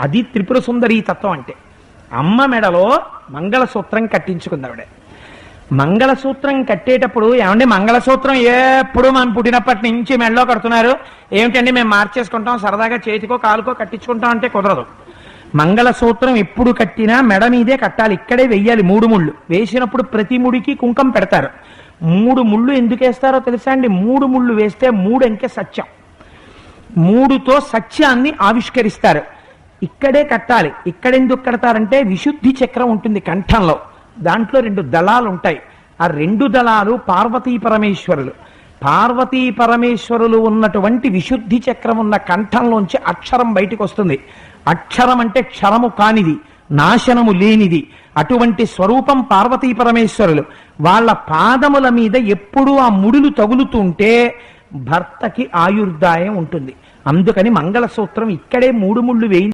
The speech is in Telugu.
అది త్రిపుర సుందరీ తత్వం అంటే. అమ్మ మెడలో మంగళసూత్రం కట్టించుకుంది ఆవిడ. మంగళసూత్రం కట్టేటప్పుడు ఏమండి మంగళసూత్రం ఎప్పుడు మనం పుట్టినప్పటి నుంచి మెడలో కడుతున్నారు ఏమిటండి, మేము మార్చేసుకుంటాం సరదాగా చేతికో కాలుకో కట్టించుకుంటాం అంటే కుదరదు. మంగళసూత్రం ఎప్పుడు కట్టినా మెడ మీదే కట్టాలి, ఇక్కడే వెయ్యాలి. 3 ముళ్ళు వేసినప్పుడు ప్రతి ముడికి కుంకం పెడతారు. 3 ముళ్ళు ఎందుకు వేస్తారో తెలుసా అండి? 3 ముళ్ళు వేస్తే 3 అంకె సత్యం, 3తో సత్యాన్ని ఆవిష్కరిస్తారు. ఇక్కడే కట్టాలి. ఇక్కడెందుకు కడతారంటే విశుద్ధి చక్రం ఉంటుంది కంఠంలో, దాంట్లో 2 దళాలు ఉంటాయి. ఆ 2 దళాలు పార్వతీ పరమేశ్వరులు. పార్వతీ పరమేశ్వరులు ఉన్నటువంటి విశుద్ధి చక్రం ఉన్న కంఠంలోంచి అక్షరం బయటికి వస్తుంది. అక్షరం అంటే క్షరము కానిది, నాశనము లేనిది. అటువంటి స్వరూపం పార్వతీ పరమేశ్వరులు. వాళ్ళ పాదముల మీద ఎప్పుడూ ఆ ముడులు తగులుతుంటే భర్తకి ఆయుర్దాయం ఉంటుంది. అందుకని మంగళసూత్రం ఇక్కడే 3 ముళ్ళు వేయి